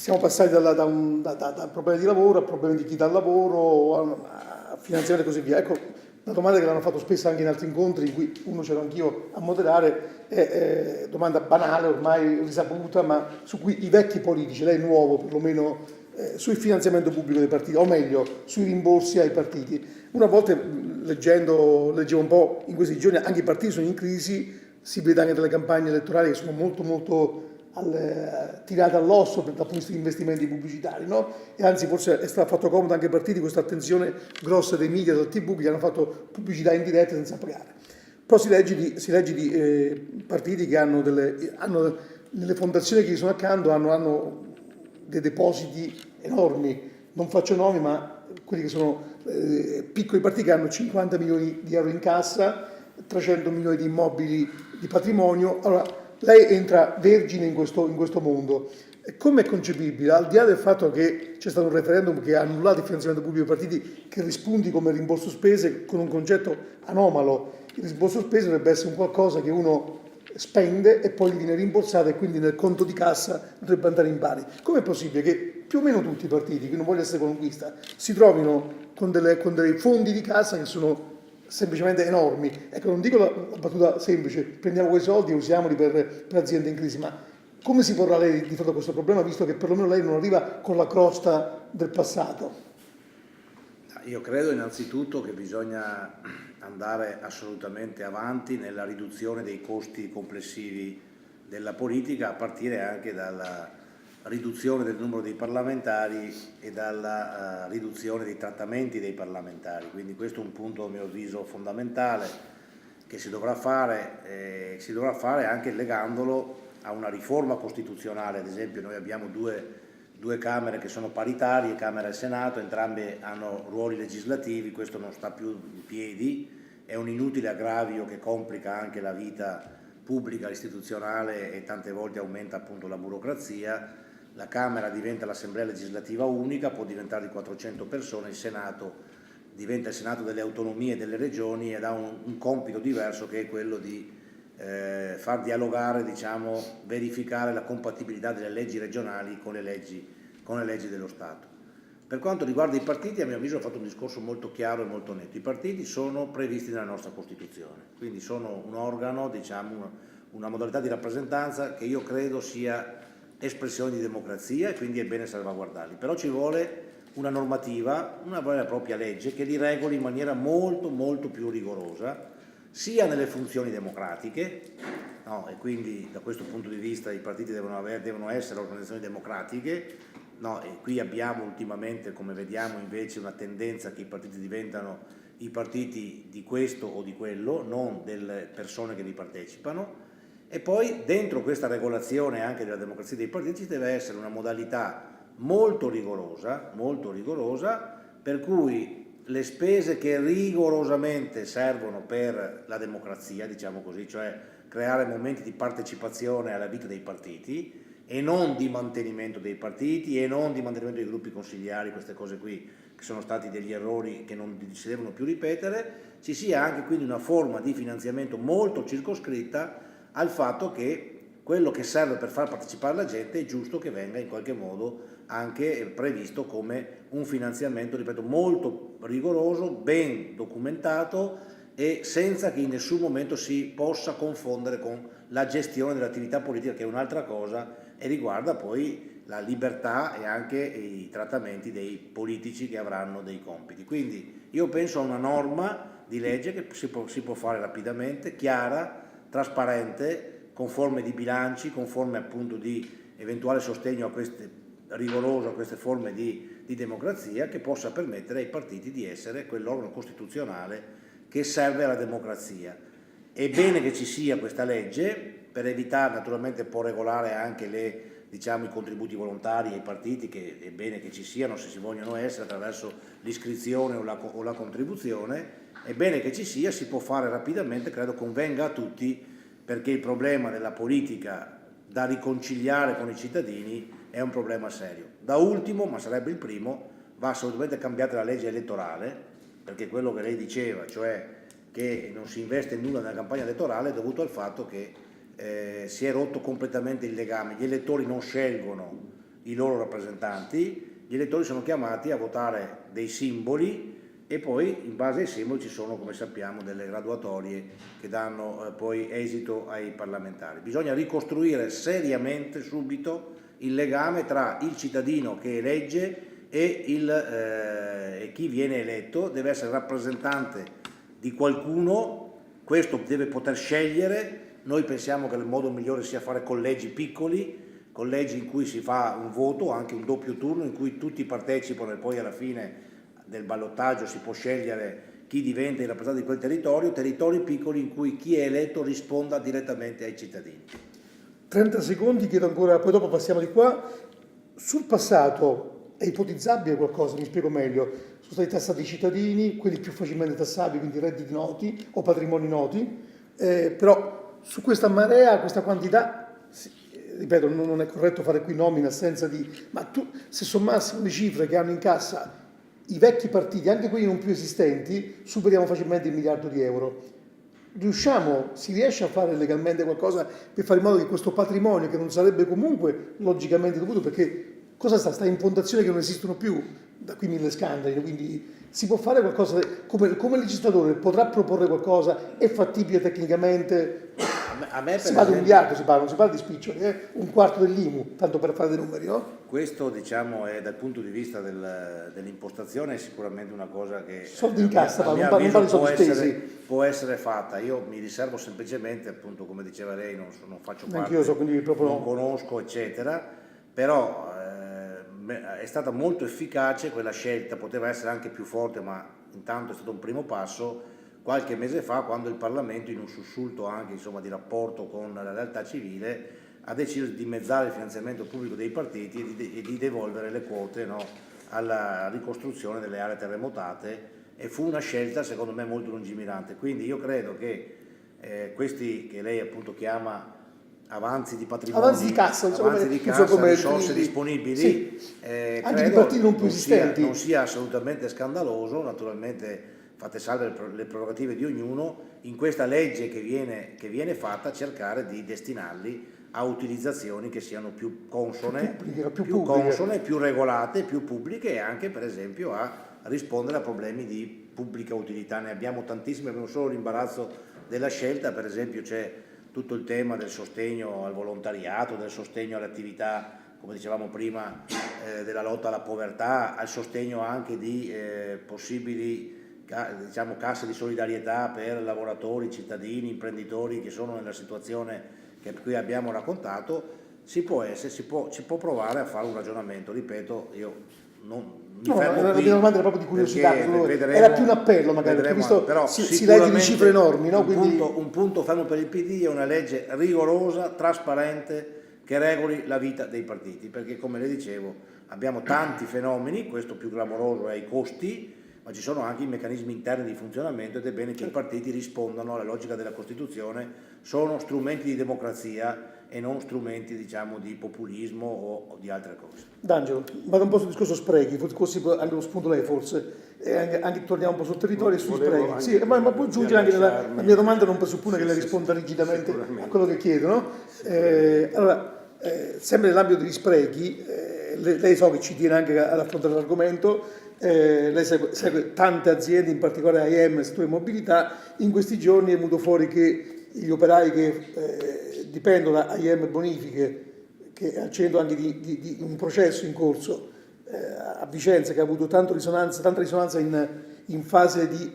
siamo passati da problemi di lavoro a problemi di chi dà lavoro, a finanziamento e così via. Ecco, una domanda che l'hanno fatto spesso anche in altri incontri, in cui uno c'ero anch'io a moderare, è domanda banale, ormai risaputa, ma su cui i vecchi politici, lei è nuovo perlomeno, sul finanziamento pubblico dei partiti, o meglio, sui rimborsi ai partiti. Una volta leggevo un po' in questi giorni, anche i partiti sono in crisi, si vede anche dalle campagne elettorali che sono molto tirate all'osso dal punto di vista di investimenti pubblicitari, no? E anzi forse è stato fatto comodo anche ai partiti questa attenzione grossa dei media, dal TV, che hanno fatto pubblicità in diretta senza pagare. Però si legge di partiti che hanno nelle fondazioni che gli sono accanto hanno dei depositi enormi, non faccio nomi, ma quelli che sono piccoli partiti che hanno 50 milioni di euro in cassa, 300 milioni di immobili di patrimonio. Allora, lei entra vergine in questo mondo. Come è concepibile, al di là del fatto che c'è stato un referendum che ha annullato il finanziamento pubblico ai partiti, che rispunti come rimborso spese con un concetto anomalo? Il rimborso spese dovrebbe essere un qualcosa che uno spende e poi gli viene rimborsato, e quindi nel conto di cassa dovrebbe andare in pari. Com'è possibile che più o meno tutti i partiti, che non voglio essere qualunquista, si trovino con dei fondi di cassa che sono semplicemente enormi? Ecco, non dico la battuta semplice, prendiamo quei soldi e usiamoli per aziende in crisi, ma come si porrà lei di fronte a questo problema, visto che perlomeno lei non arriva con la crosta del passato? Io credo innanzitutto che bisogna andare assolutamente avanti nella riduzione dei costi complessivi della politica, a partire anche dalla riduzione del numero dei parlamentari e dalla riduzione dei trattamenti dei parlamentari. Quindi questo è un punto, a mio avviso, fondamentale che si dovrà fare anche legandolo a una riforma costituzionale. Ad esempio, noi abbiamo due Camere che sono paritarie, Camera e Senato, entrambe hanno ruoli legislativi, questo non sta più in piedi, è un inutile aggravio che complica anche la vita pubblica, istituzionale, e tante volte aumenta appunto la burocrazia. La Camera diventa l'Assemblea legislativa unica, può diventare di 400 persone, il Senato diventa il Senato delle autonomie e delle regioni ed ha un compito diverso, che è quello di far dialogare, diciamo, verificare la compatibilità delle leggi regionali con le leggi dello Stato. Per quanto riguarda i partiti, a mio avviso ho fatto un discorso molto chiaro e molto netto. I partiti sono previsti nella nostra Costituzione, quindi sono un organo, diciamo, una modalità di rappresentanza che io credo sia espressione di democrazia, e quindi è bene salvaguardarli. Però ci vuole una normativa, una vera e propria legge che li regoli in maniera molto più rigorosa, sia nelle funzioni democratiche, no? E quindi da questo punto di vista i partiti devono essere organizzazioni democratiche, no? E qui abbiamo ultimamente, come vediamo, invece una tendenza che i partiti diventano i partiti di questo o di quello, non delle persone che vi partecipano. E poi dentro questa regolazione anche della democrazia dei partiti ci deve essere una modalità molto rigorosa, per cui le spese che rigorosamente servono per la democrazia, diciamo così, cioè creare momenti di partecipazione alla vita dei partiti e non di mantenimento dei partiti e non di mantenimento dei gruppi consigliari, queste cose qui che sono stati degli errori che non si devono più ripetere, ci sia anche quindi una forma di finanziamento molto circoscritta al fatto che quello che serve per far partecipare la gente è giusto che venga in qualche modo anche previsto come un finanziamento, ripeto, molto rigoroso, ben documentato e senza che in nessun momento si possa confondere con la gestione dell'attività politica, che è un'altra cosa e riguarda poi la libertà e anche i trattamenti dei politici che avranno dei compiti. Quindi io penso a una norma di legge che si può fare rapidamente, chiara, trasparente, con forme di bilanci, con forme appunto di eventuale sostegno a queste rigoroso a queste forme di democrazia, che possa permettere ai partiti di essere quell'organo costituzionale che serve alla democrazia. È bene che ci sia questa legge per evitare, naturalmente può regolare anche i contributi volontari ai partiti, che è bene che ci siano se si vogliono essere attraverso l'iscrizione o la contribuzione, è bene che ci sia, si può fare rapidamente, credo convenga a tutti, perché il problema della politica da riconciliare con i cittadini è un problema serio. Da ultimo, ma sarebbe il primo, va assolutamente cambiata la legge elettorale, perché quello che lei diceva, cioè che non si investe in nulla nella campagna elettorale, è dovuto al fatto che si è rotto completamente il legame. Gli elettori non scelgono i loro rappresentanti, gli elettori sono chiamati a votare dei simboli e poi in base ai simboli ci sono, come sappiamo, delle graduatorie che danno poi esito ai parlamentari. Bisogna ricostruire seriamente subito il legame tra il cittadino che elegge e chi viene eletto. Deve essere rappresentante di qualcuno, questo deve poter scegliere. Noi pensiamo che il modo migliore sia fare collegi piccoli, collegi in cui si fa un voto, anche un doppio turno, in cui tutti partecipano e poi alla fine del ballottaggio si può scegliere chi diventa il rappresentante di quel territorio, territori piccoli in cui chi è eletto risponda direttamente ai cittadini. 30 secondi, chiedo ancora, poi dopo passiamo di qua. Sul passato è ipotizzabile qualcosa, mi spiego meglio. Sono stati tassati i cittadini, quelli più facilmente tassabili, quindi redditi noti o patrimoni noti, però su questa marea, questa quantità, ripeto, non è corretto fare qui nomi in assenza di... ma tu, se sommassimo le cifre che hanno in cassa i vecchi partiti, anche quelli non più esistenti, superiamo facilmente il miliardo di euro. Si riesce a fare legalmente qualcosa per fare in modo che questo patrimonio, che non sarebbe comunque logicamente dovuto, perché cosa sta in fondazioni che non esistono più, da qui 1000 scandali, quindi si può fare qualcosa, come legislatore potrà proporre qualcosa, è fattibile tecnicamente? A me si parla di un miliardo, non si parla di spiccioli, un quarto dell'IMU, tanto per fare dei numeri, no? Questo, diciamo, è dal punto di vista dell'impostazione è sicuramente una cosa che soldi in cassa, non parli soldi spesi. Può essere fatta. Io mi riservo semplicemente, appunto, come diceva lei, non faccio parte, anch'io so, quindi proprio non conosco, eccetera, però è stata molto efficace quella scelta, poteva essere anche più forte, ma intanto è stato un primo passo. Qualche mese fa, quando il Parlamento, in un sussulto anche di rapporto con la realtà civile, ha deciso di dimezzare il finanziamento pubblico dei partiti e di devolvere le quote, alla ricostruzione delle aree terremotate, e fu una scelta secondo me molto lungimirante. Quindi io credo che questi che lei appunto chiama avanzi di patrimonio, avanzi di cassa, risorse disponibili, sì, anche di credo partiti non più esistenti, non sia assolutamente scandaloso. Naturalmente fatte salve le prerogative di ognuno, in questa legge che viene fatta cercare di destinarli a utilizzazioni che siano più consone, più regolate, più pubbliche, e anche per esempio a rispondere a problemi di pubblica utilità. Ne abbiamo tantissimi, abbiamo solo l'imbarazzo della scelta. Per esempio c'è tutto il tema del sostegno al volontariato, del sostegno alle attività, come dicevamo prima, della lotta alla povertà, al sostegno anche di possibili casse di solidarietà per lavoratori, cittadini, imprenditori che sono nella situazione che qui abbiamo raccontato. Ci può provare a fare un ragionamento. Ripeto, io non mi fermo la qui, mia domanda era proprio di curiosità, era più un appello magari, perché visto però si legge di cifre enormi, no? Un punto fermo per il PD è una legge rigorosa, trasparente, che regoli la vita dei partiti, perché come le dicevo abbiamo tanti fenomeni. Questo più clamoroso è i costi, ma ci sono anche i meccanismi interni di funzionamento, ed è bene che i partiti rispondano alla logica della Costituzione. Sono strumenti di democrazia e non strumenti, di populismo o di altre cose. D'Angelo, vado un po' sul discorso sprechi, così anche lo spunto lei forse, anche torniamo un po' sul territorio e sui sprechi. Sì, ma può aggiungere anche la mia domanda, non presuppone che lei risponda rigidamente a quello che chiedo, no? Sempre nell'ambito degli sprechi, lei so che ci tiene anche ad affrontare l'argomento. Lei segue tante aziende, in particolare AIM, settore mobilità. In questi giorni è venuto fuori che gli operai che dipendono da AIM Bonifiche, che è al centro anche di un processo in corso a Vicenza, che ha avuto tanta risonanza in fase di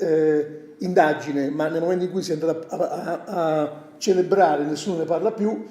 indagine, ma nel momento in cui si è andato a celebrare nessuno ne parla più.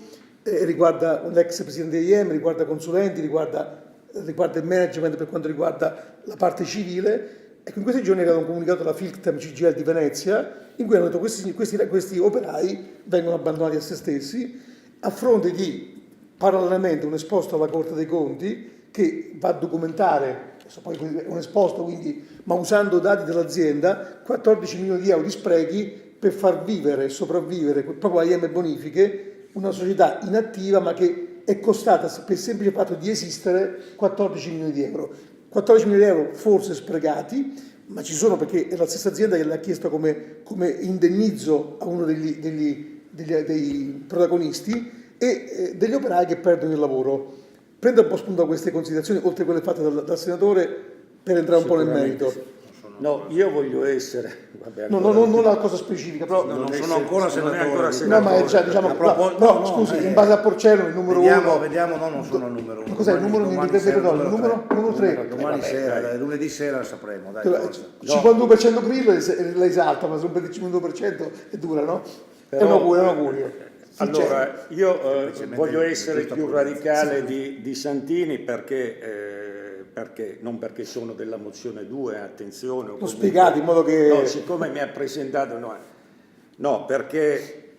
Riguarda un ex presidente di AIM, riguarda consulenti, riguarda il management per quanto riguarda la parte civile. Ecco, in questi giorni è arrivato un comunicato dalla Filctam CGIL di Venezia in cui hanno detto che questi operai vengono abbandonati a se stessi, a fronte di parallelamente un esposto alla Corte dei Conti che va a documentare, poi è un esposto quindi, ma usando dati dell'azienda, 14 milioni di euro di sprechi per far vivere e sopravvivere proprio AIM Bonifiche, una società inattiva ma che è costata per il semplice fatto di esistere 14 milioni di euro. 14 milioni di euro forse sprecati, ma ci sono, perché è la stessa azienda che l'ha chiesto come indennizzo a uno dei protagonisti, e degli operai che perdono il lavoro. prenda un po' spunto da queste considerazioni, oltre a quelle fatte dal senatore, per entrare un po' nel merito. No, io voglio essere... Vabbè, No, non la cosa specifica, però... Non sono ancora non è senatore. ancora No, senatore. ma già, diciamo, A proposito- no, no, scusi, in base a Porcello, il numero Vediamo, 1... vediamo, no, non sono il numero 1. Cos'è il numero? Mi ripeto, il numero 3. Domani sera, lunedì sera sapremo, dai, forza. Il 52% grill la esalta, ma sul 25% è dura, no? È un augurio. Allora, io voglio essere giusta più prudenza. radicale di Santini perché non perché sono della mozione 2, attenzione. L'ho spiegato in modo che... No, siccome mi ha presentato... No, perché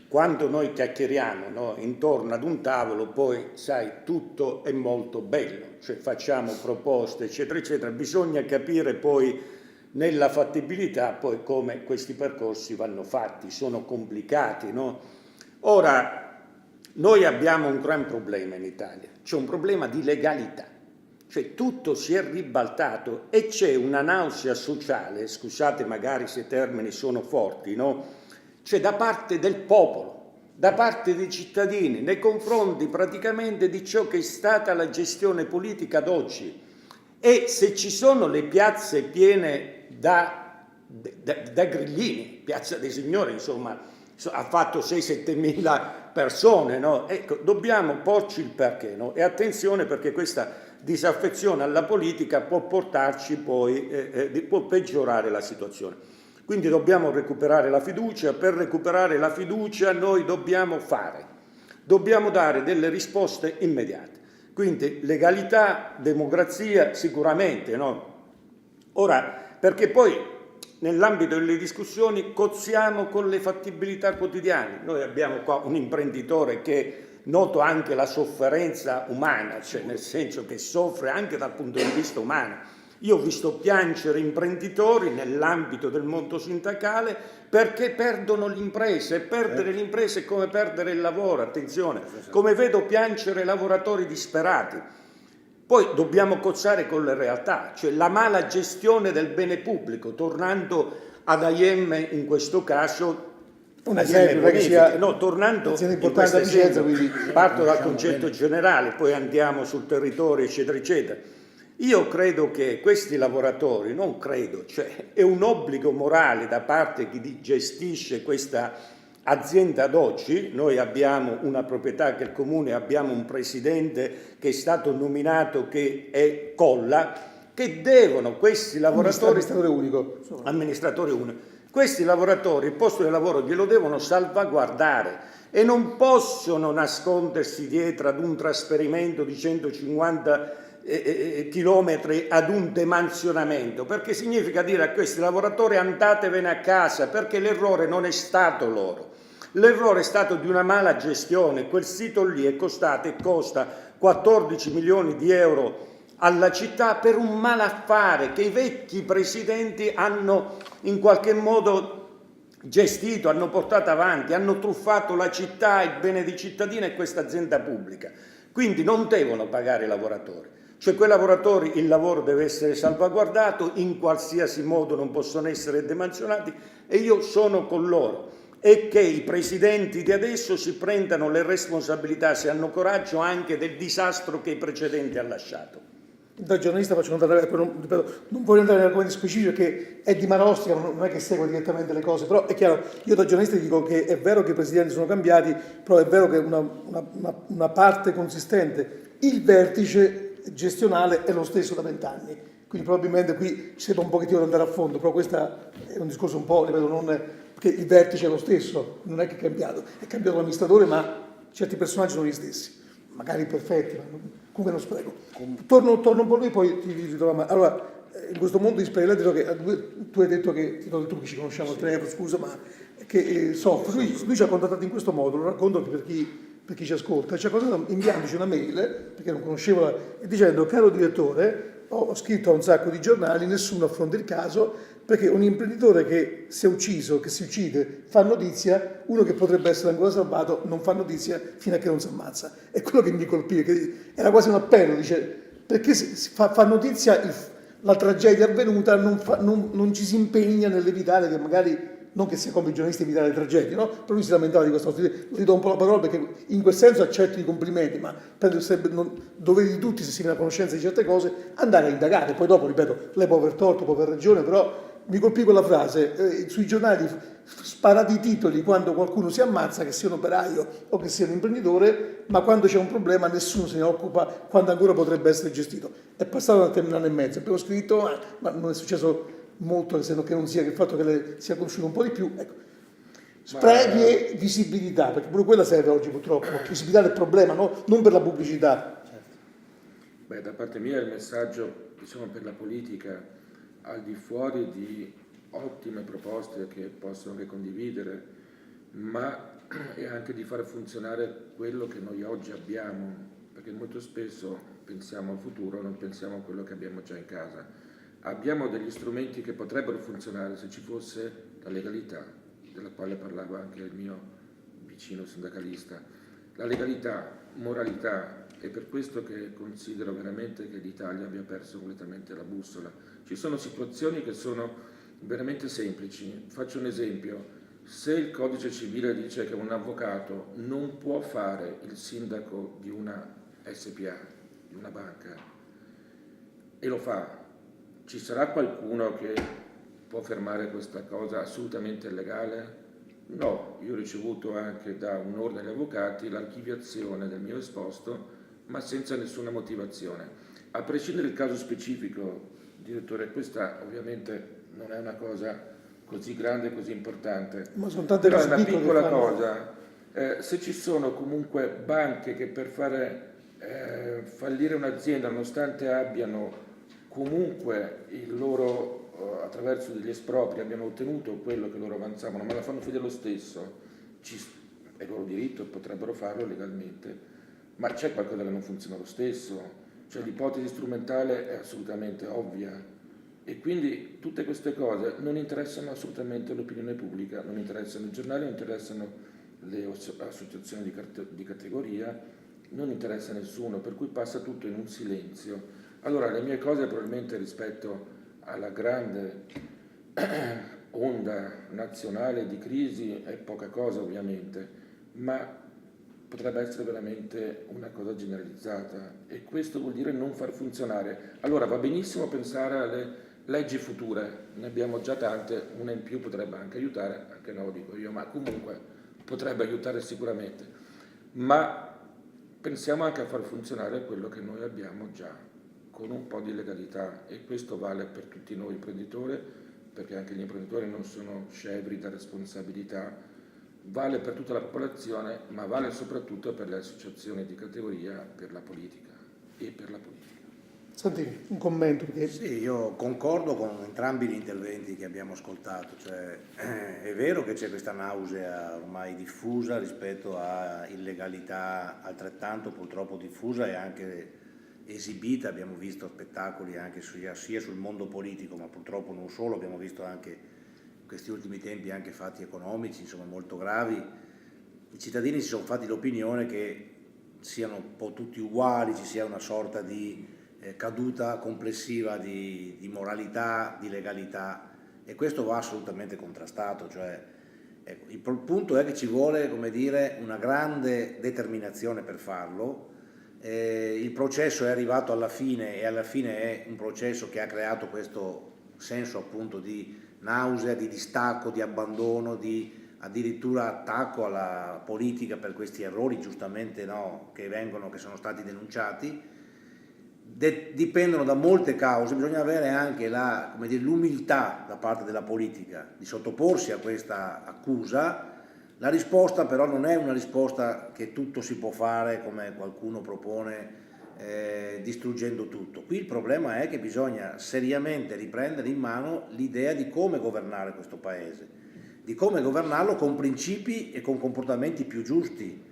quando noi chiacchieriamo, no, intorno ad un tavolo, poi, sai, tutto è molto bello, cioè facciamo proposte, eccetera, eccetera. Bisogna capire poi nella fattibilità poi come questi percorsi vanno fatti, sono complicati, no? Ora, noi abbiamo un gran problema in Italia, c'è un problema di legalità, cioè tutto si è ribaltato e c'è una nausea sociale, scusate magari se i termini sono forti, no? Cioè da parte del popolo, da parte dei cittadini, nei confronti praticamente di ciò che è stata la gestione politica ad oggi. E se ci sono le piazze piene da grillini, Piazza dei Signori, insomma, ha fatto 6-7 mila persone, no? Ecco, dobbiamo porci il perché, no? E attenzione perché questa disaffezione alla politica può portarci poi, può peggiorare la situazione. Quindi dobbiamo recuperare la fiducia, per recuperare la fiducia noi dobbiamo dare delle risposte immediate. Quindi legalità, democrazia sicuramente, no? Ora, perché poi nell'ambito delle discussioni cozziamo con le fattibilità quotidiane. Noi abbiamo qua un imprenditore che noto anche la sofferenza umana, cioè nel senso che soffre anche dal punto di vista umano. Io ho visto piangere imprenditori nell'ambito del mondo sindacale perché perdono l'impresa e perdere l'impresa è come perdere il lavoro, attenzione, come vedo piangere lavoratori disperati. Poi dobbiamo cozzare con le realtà, cioè la mala gestione del bene pubblico, tornando ad AIM in questo caso, un esempio, perché sia tornando in questo esempio, quindi parto dal concetto generale, poi andiamo sul territorio, eccetera, eccetera. Io credo che questi lavoratori, non credo, cioè è un obbligo morale da parte di chi gestisce questa azienda ad oggi. Noi abbiamo una proprietà che è il comune, abbiamo un presidente che è stato nominato che è Colla, che devono questi lavoratori... Amministratore unico. Questi lavoratori il posto di lavoro glielo devono salvaguardare e non possono nascondersi dietro ad un trasferimento di 150 chilometri ad un demansionamento, perché significa dire a questi lavoratori andatevene a casa, perché l'errore non è stato loro, l'errore è stato di una mala gestione. Quel sito lì è costato e costa 14 milioni di euro alla città per un malaffare che i vecchi presidenti hanno in qualche modo gestito, hanno portato avanti, hanno truffato la città, il bene dei cittadini e questa azienda pubblica. Quindi non devono pagare i lavoratori. Cioè quei lavoratori, il lavoro deve essere salvaguardato, in qualsiasi modo non possono essere demansionati e io sono con loro. E che i presidenti di adesso si prendano le responsabilità, se hanno coraggio, anche del disastro che i precedenti hanno lasciato. Da giornalista faccio notare, non voglio andare in argomenti specifici perché è di Marostica, non è che segue direttamente le cose, però è chiaro, io da giornalista dico che è vero che i presidenti sono cambiati, però è vero che una parte consistente, il vertice gestionale è lo stesso da 20 anni, quindi probabilmente qui ci sembra un pochettino di andare a fondo, però questo è un discorso un po', ripeto, non perché il vertice è lo stesso, non è che è cambiato l'amministratore, ma certi personaggi sono gli stessi, magari perfetti, ma comunque non spreco. Torno un po' lui, poi ti ritroviamo. Allora, in questo mondo di spreco elettrico, che tu hai detto che, ti ho detto che ci conosciamo al telefono, scusa, ma che soffre, lui ci ha contattato in questo modo, lo racconto per chi ci ascolta, ci ha contattato inviandoci una mail, perché non conoscevo, e dicendo: caro direttore, ho scritto a un sacco di giornali, nessuno affronta il caso, perché un imprenditore che si è ucciso, che si uccide, fa notizia, uno che potrebbe essere ancora salvato non fa notizia fino a che non si ammazza. È quello che mi colpì, che era quasi un appello, dice, perché si fa notizia la tragedia avvenuta, non ci si impegna nell'evitare che magari non che sia come i giornalisti evitare le tragedie, no? Però lui si lamentava di questa cosa, gli do un po' la parola perché in quel senso accetto i complimenti, ma penso che sarebbe dovere di tutti, se si viene a conoscenza di certe cose, andare a indagare. Poi dopo, ripeto, lei può aver torto, può aver ragione, però mi colpì quella frase, sui giornali sparati i titoli quando qualcuno si ammazza, che sia un operaio o che sia un imprenditore, ma quando c'è un problema nessuno se ne occupa, quando ancora potrebbe essere gestito. È passato un anno e mezzo, abbiamo scritto, ma non è successo molto, se non che non sia che il fatto che lei sia conosciuto un po' di più. Ecco. Sprechi e visibilità, perché pure quella serve oggi purtroppo, visibilità del problema, no? Non per la pubblicità. Beh, da parte mia il messaggio, diciamo, per la politica, al di fuori di ottime proposte che posso anche condividere, ma è anche di fare funzionare quello che noi oggi abbiamo, perché molto spesso pensiamo al futuro, non pensiamo a quello che abbiamo già in casa. Abbiamo degli strumenti che potrebbero funzionare se ci fosse la legalità, della quale parlava anche il mio vicino sindacalista. La legalità, moralità, è per questo che considero veramente che l'Italia abbia perso completamente la bussola. Ci sono situazioni che sono veramente semplici. Faccio un esempio. Se il codice civile dice che un avvocato non può fare il sindaco di una SPA, di una banca, e lo fa, ci sarà qualcuno che può fermare questa cosa assolutamente illegale? No, io ho ricevuto anche da un ordine di avvocati l'archiviazione del mio esposto, ma senza nessuna motivazione. A prescindere dal caso specifico, direttore, questa ovviamente non è una cosa così grande, così importante, Ma sono tante però è cose una piccole piccola che fanno. cosa. Se ci sono comunque banche che per fare fallire un'azienda, nonostante abbiano comunque il loro, attraverso degli espropri, abbiano ottenuto quello che loro avanzavano, ma la fanno fede lo stesso, è loro diritto, potrebbero farlo legalmente, ma c'è qualcosa che non funziona lo stesso, cioè l'ipotesi strumentale è assolutamente ovvia e quindi tutte queste cose non interessano assolutamente l'opinione pubblica, non interessano i giornali, non interessano le associazioni di categoria, non interessa a nessuno, per cui passa tutto in un silenzio. Allora, le mie cose probabilmente rispetto alla grande onda nazionale di crisi è poca cosa ovviamente, ma potrebbe essere veramente una cosa generalizzata e questo vuol dire non far funzionare. Allora va benissimo pensare alle leggi future, ne abbiamo già tante, una in più potrebbe anche aiutare, anche no dico io, ma comunque potrebbe aiutare sicuramente, ma pensiamo anche a far funzionare quello che noi abbiamo già, con un po' di legalità e questo vale per tutti noi imprenditori, perché anche gli imprenditori non sono scevri da responsabilità, vale per tutta la popolazione, ma vale soprattutto per le associazioni di categoria, per la politica e per la politica. Santini, un commento. Perché... Sì, io concordo con entrambi gli interventi che abbiamo ascoltato, cioè è vero che c'è questa nausea ormai diffusa rispetto a illegalità altrettanto purtroppo diffusa e anche esibita, abbiamo visto spettacoli anche sia sul mondo politico, ma purtroppo non solo, abbiamo visto anche in questi ultimi tempi anche fatti economici insomma molto gravi. I cittadini si sono fatti l'opinione che siano un po' tutti uguali, ci sia una sorta di caduta complessiva di moralità, di legalità e questo va assolutamente contrastato, cioè, ecco, il punto è che ci vuole, come dire, una grande determinazione per farlo, il processo è arrivato alla fine e alla fine è un processo che ha creato questo senso appunto di nausea, di distacco, di abbandono, di addirittura attacco alla politica per questi errori giustamente no, che sono stati denunciati. Dipendono da molte cause, bisogna avere anche l'umiltà da parte della politica di sottoporsi a questa accusa. La risposta però non è una risposta che tutto si può fare come qualcuno propone distruggendo tutto. Qui il problema è che bisogna seriamente riprendere in mano l'idea di come governare questo paese, di come governarlo con principi e con comportamenti più giusti,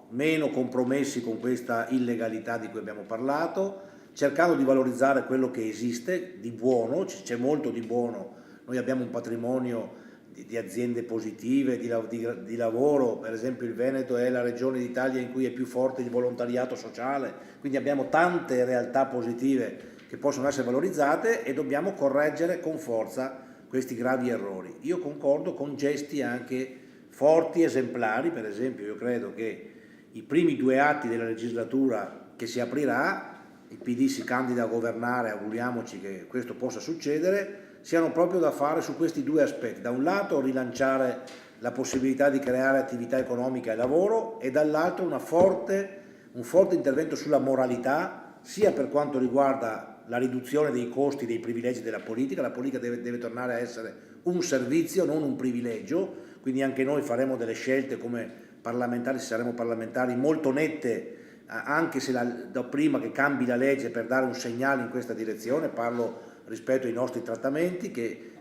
meno compromessi con questa illegalità di cui abbiamo parlato, cercando di valorizzare quello che esiste di buono, c'è molto di buono, noi abbiamo un patrimonio di aziende positive, di lavoro, per esempio il Veneto è la regione d'Italia in cui è più forte il volontariato sociale, quindi abbiamo tante realtà positive che possono essere valorizzate e dobbiamo correggere con forza questi gravi errori. Io concordo con gesti anche forti, esemplari. Per esempio, io credo che i primi 2 atti della legislatura che si aprirà, il PD si candida a governare, auguriamoci che questo possa succedere, siano proprio da fare su questi 2 aspetti: da un lato rilanciare la possibilità di creare attività economica e lavoro, e dall'altro un forte intervento sulla moralità, sia per quanto riguarda la riduzione dei costi dei privilegi della politica. La politica deve tornare a essere un servizio, non un privilegio, quindi anche noi faremo delle scelte come parlamentari, se saremo parlamentari, molto nette, anche se da prima che cambi la legge, per dare un segnale in questa direzione. Parlo rispetto ai nostri trattamenti che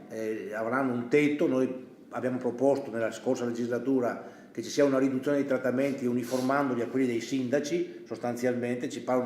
avranno un tetto. Noi abbiamo proposto nella scorsa legislatura che ci sia una riduzione dei trattamenti uniformandoli a quelli dei sindaci, sostanzialmente ci pare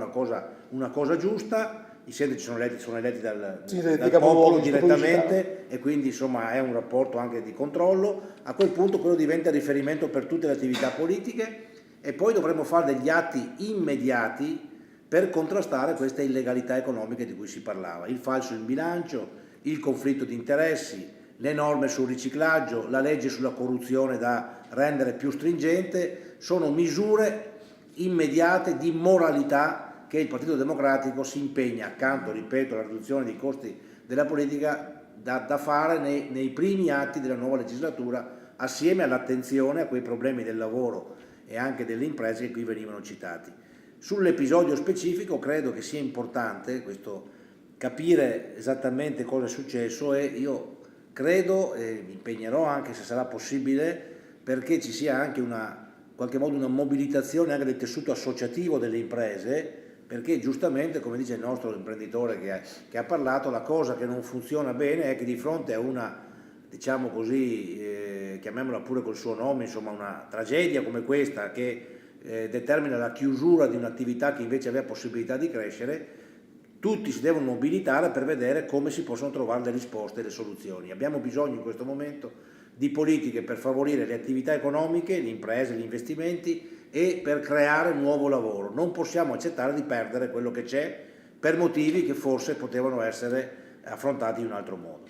una cosa giusta. I sindaci sono eletti dal popolo direttamente, e quindi insomma è un rapporto anche di controllo. A quel punto quello diventa riferimento per tutte le attività politiche, e poi dovremo fare degli atti immediati per contrastare queste illegalità economiche di cui si parlava: il falso in bilancio, il conflitto di interessi, le norme sul riciclaggio, la legge sulla corruzione da rendere più stringente. Sono misure immediate di moralità che il Partito Democratico si impegna, accanto, ripeto, alla riduzione dei costi della politica, da fare nei primi atti della nuova legislatura, assieme all'attenzione a quei problemi del lavoro e anche delle imprese che qui venivano citati. Sull'episodio specifico credo che sia importante questo, capire esattamente cosa è successo, e io credo, e mi impegnerò anche se sarà possibile, perché ci sia anche in qualche modo una mobilitazione anche del tessuto associativo delle imprese, perché giustamente, come dice il nostro imprenditore che ha parlato, la cosa che non funziona bene è che di fronte a una, diciamo così, chiamiamola pure col suo nome, insomma una tragedia come questa che determina la chiusura di un'attività che invece aveva possibilità di crescere, tutti si devono mobilitare per vedere come si possono trovare le risposte e le soluzioni. Abbiamo bisogno in questo momento di politiche per favorire le attività economiche, le imprese, gli investimenti, e per creare nuovo lavoro. Non possiamo accettare di perdere quello che c'è per motivi che forse potevano essere affrontati in un altro modo.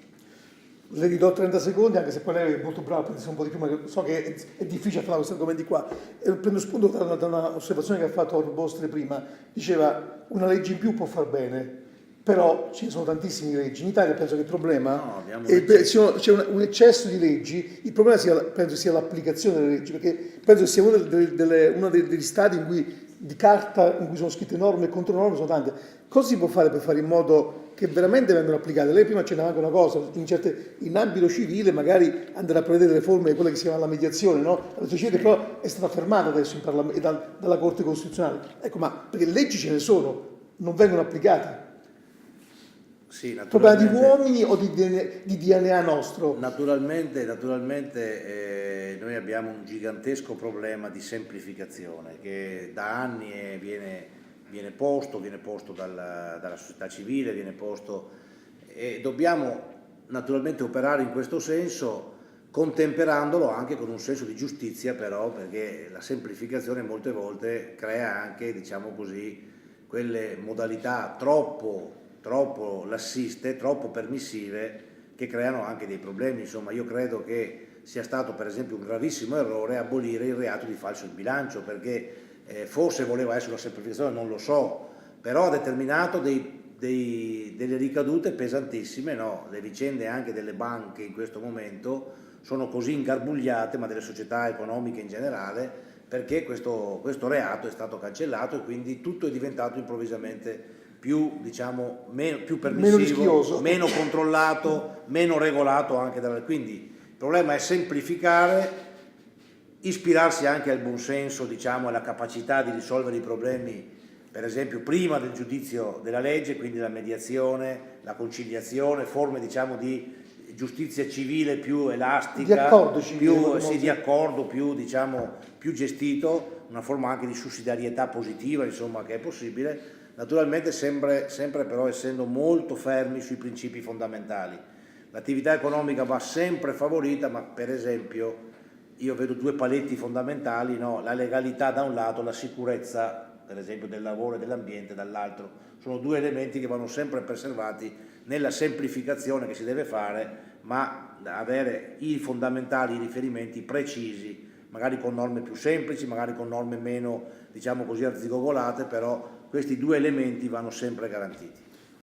Le ridò 30 secondi, anche se poi lei è molto brava, penso un po' di più, ma so che è difficile fare questi argomenti qua. E prendo spunto da una osservazione che ha fatto Orbostre prima. Diceva: una legge in più può far bene, però ci sono tantissime leggi. In Italia penso che il problema c'è un eccesso di leggi. Il problema penso sia l'applicazione delle leggi, perché penso che sia uno degli stati in cui di carta in cui sono scritte norme e contronorme sono tante. Cosa si può fare per fare in modo che veramente vengano applicate? Lei prima accennava anche una cosa: in ambito civile magari andare a prevedere le forme di quella che si chiama la mediazione, no? La mediazione civile però è stata fermata adesso in dalla Corte Costituzionale. Ecco, ma perché leggi ce ne sono, non vengono applicate? Sì, problema di uomini o di DNA nostro? Naturalmente noi abbiamo un gigantesco problema di semplificazione che da anni viene posto dalla società civile, viene posto, e dobbiamo naturalmente operare in questo senso, contemperandolo anche con un senso di giustizia, però, perché la semplificazione molte volte crea anche, diciamo così, quelle modalità troppo lassiste, troppo permissive, che creano anche dei problemi. Insomma, io credo che sia stato per esempio un gravissimo errore abolire il reato di falso in bilancio, perché forse voleva essere una semplificazione, non lo so, però ha determinato delle ricadute pesantissime, no? Le vicende anche delle banche in questo momento sono così ingarbugliate, ma delle società economiche in generale, perché questo reato è stato cancellato, e quindi tutto è diventato improvvisamente più, diciamo, più permissivo, meno controllato, meno regolato anche quindi il problema è semplificare, ispirarsi anche al buonsenso, diciamo, alla capacità di risolvere i problemi, per esempio prima del giudizio della legge, quindi la mediazione, la conciliazione, forme, diciamo, di giustizia civile più elastica, di accordo civile, di accordo più, diciamo, più gestito, una forma anche di sussidiarietà positiva, insomma, che è possibile. Naturalmente sempre però essendo molto fermi sui principi fondamentali. L'attività economica va sempre favorita, ma per esempio io vedo 2 paletti fondamentali, no? La legalità da un lato, la sicurezza per esempio del lavoro e dell'ambiente dall'altro. Sono 2 elementi che vanno sempre preservati nella semplificazione che si deve fare, ma avere i fondamentali, i riferimenti precisi, magari con norme più semplici, magari con norme meno, diciamo così, arzigogolate, però questi due elementi vanno sempre garantiti.